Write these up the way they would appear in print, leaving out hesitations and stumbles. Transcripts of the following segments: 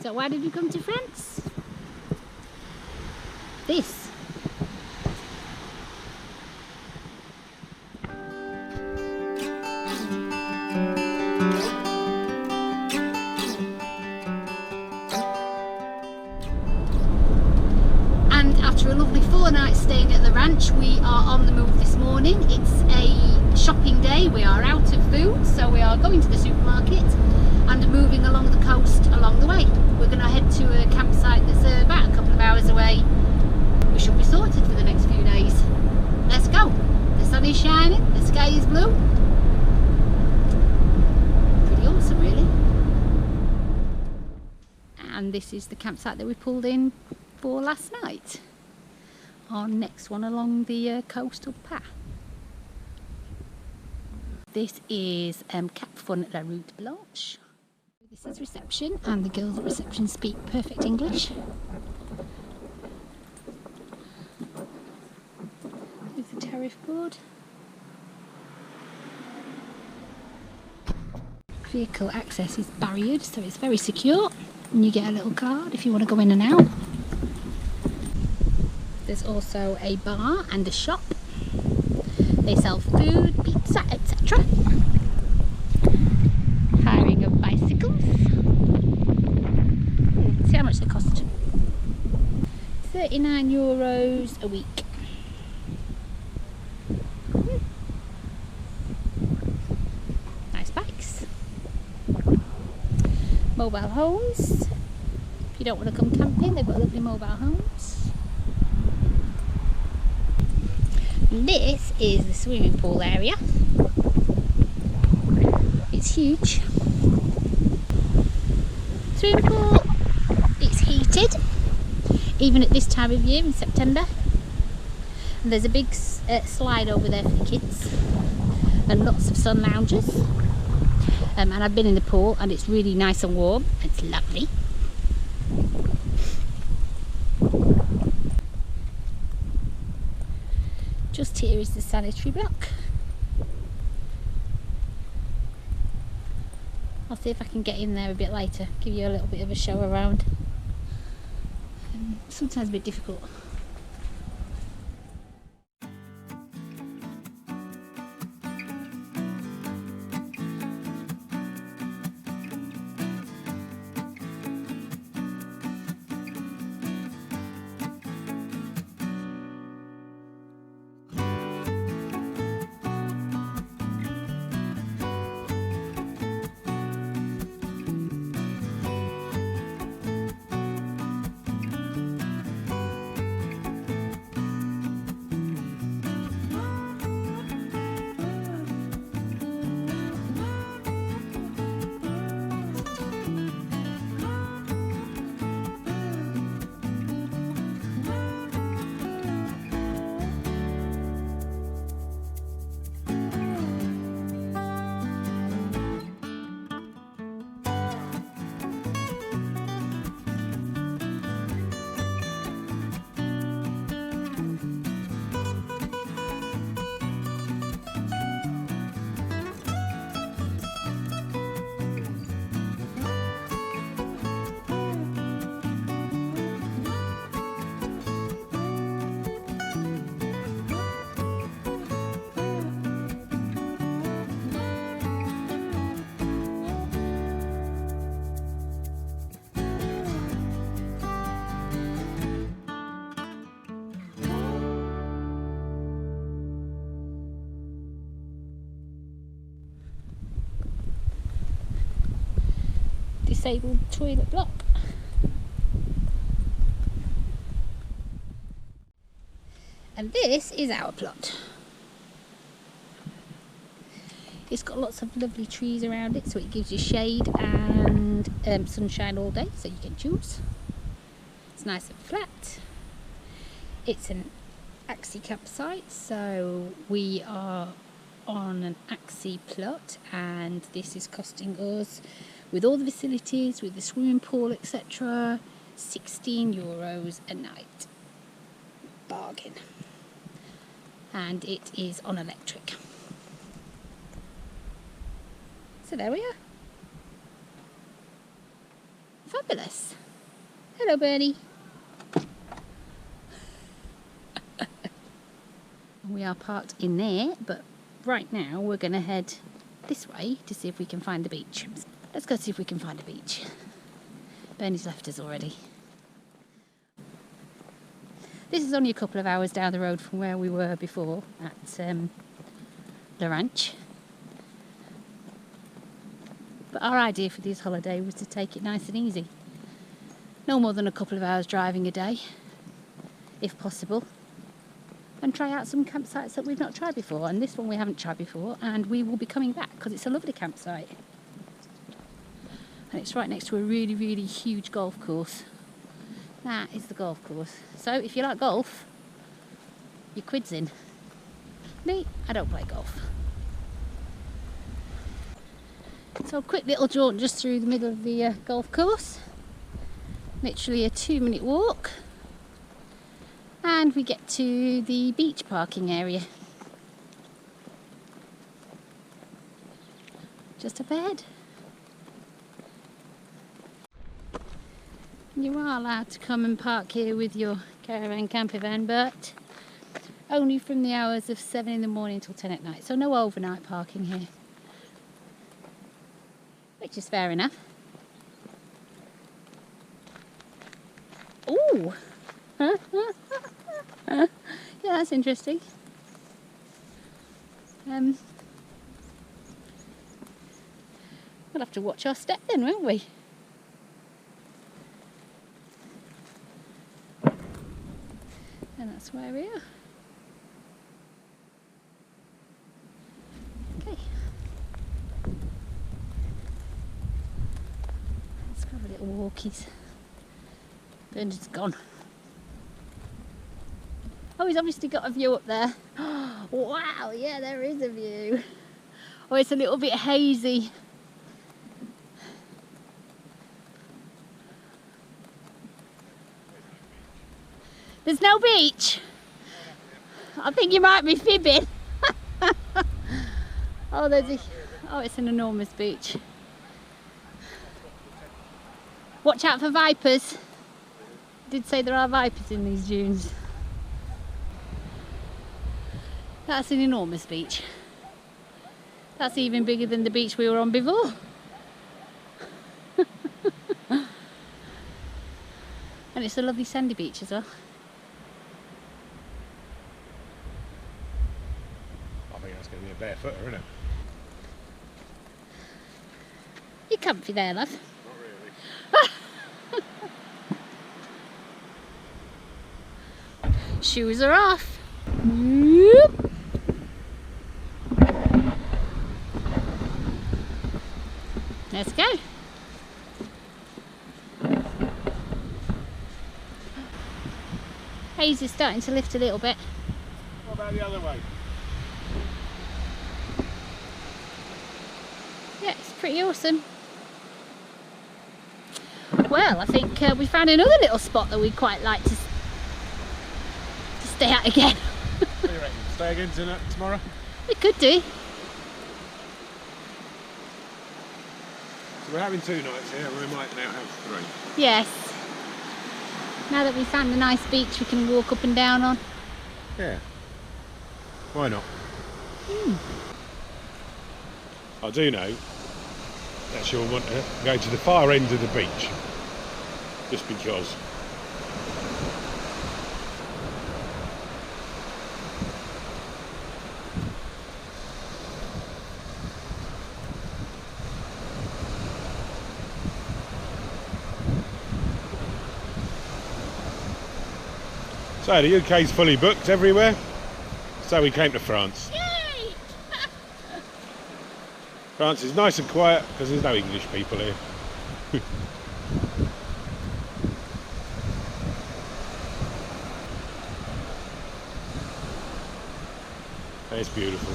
So why did we come to France? This. And after a lovely 4 nights staying at the ranch, we are on the move this morning. It's a shopping day. We are out of food, so we are going to the supermarket and moving along the coast along the way. We're going to head to a campsite that's about a couple of hours away. We should be sorted for the next few days. Let's go. The sun is shining, the sky is blue. Pretty awesome, really. And this is the campsite that we pulled in for last night. Our next one along the coastal path. This is Capfun La Route Blanche. This is reception, and the girls at reception speak perfect English. Here's the tariff board. Vehicle access is barriered, so it's very secure, and you get a little card if you want to go in and out. There's also a bar and a shop. They sell food, pizza, etc. Hiring of bicycles. See how much they cost. €39 a week. Nice bikes. Mobile homes. If you don't want to come camping, they've got lovely mobile homes. This is the swimming pool area. It's huge. Swimming pool, it's heated, even at this time of year in September. And there's a big slide over there for the kids, and lots of sun loungers. And I've been in the pool, and it's really nice and warm. It's lovely. Just here is the sanitary block. I'll see if I can get in there a bit later, give you a little bit of a show around. Sometimes a bit difficult. Disabled toilet block. And this is our plot. It's got lots of lovely trees around it, so it gives you shade and sunshine all day, so you can choose. It's nice and flat. It's an axie campsite, so we are on an axie plot, and this is costing us, with all the facilities, with the swimming pool, etc., €16 a night. Bargain. And it is on electric. So there we are. Fabulous. Hello, Bernie. We are parked in there, but right now we're going to head this way to see if we can find the beach. Let's go see if we can find a beach. Bernie's left us already. This is only a couple of hours down the road from where we were before at the ranch. But our idea for this holiday was to take it nice and easy. No more than a couple of hours driving a day, if possible. And try out some campsites that we've not tried before. And this one we haven't tried before, and we will be coming back because it's a lovely campsite. And it's right next to a really, really huge golf course. That is the golf course. So if you like golf, your quid's in. Me, I don't play golf. So a quick little jaunt just through the middle of the golf course. Literally a 2-minute walk. And we get to the beach parking area. Just up ahead. You are allowed to come and park here with your caravan camper van, but only from the hours of 7 in the morning till 10 at night. So no overnight parking here. Which is fair enough. Ooh! Yeah, that's interesting. We'll have to watch our step then, won't we? And that's where we are. Okay. Let's grab a little walkies. Bernard's gone. Oh, he's obviously got a view up there. Wow, yeah, there is a view. Oh, it's a little bit hazy. There's no beach? I think you might be fibbing. Oh, it's an enormous beach. Watch out for vipers. I did say there are vipers in these dunes. That's an enormous beach. That's even bigger than the beach we were on before. And it's a lovely sandy beach as well. I think that's going to be a barefooter, isn't it? You're comfy there, love. Not really. Shoes are off. Whoop. Let's go. Haze is starting to lift a little bit. What about the other way? Yeah, it's pretty awesome. Well, I think we found another little spot that we'd quite like to stay at again. What do you reckon? Stay again tomorrow? We could do. So we're having 2 nights here, we might now have 3. Yes. Now that we've found a nice beach we can walk up and down on. Yeah. Why not? I do know that she'll want to go to the far end of the beach. Just because. So the UK's fully booked everywhere, so we came to France. Yay! France is nice and quiet because there's no English people here. It's beautiful.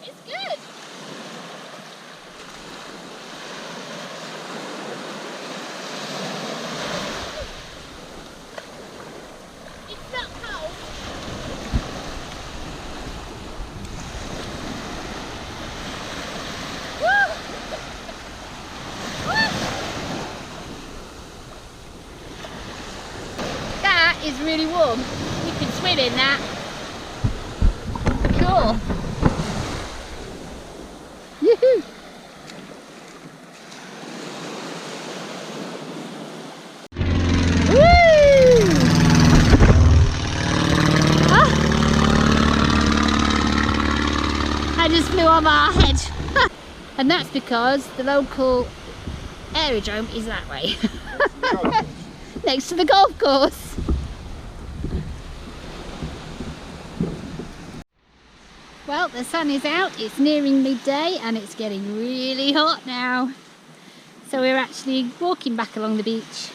It's good. It's not cold. really warm. You can swim in that. Cool. Yoo-hoo. Woo! Ah. I just flew over our head. And that's because the local aerodrome is that way. Next to the golf course. Well, the sun is out, it's nearing midday and it's getting really hot now. So we're actually walking back along the beach,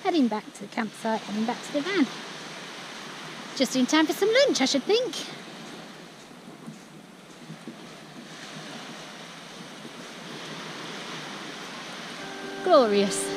heading back to the campsite, heading back to the van. Just in time for some lunch, I should think. Glorious.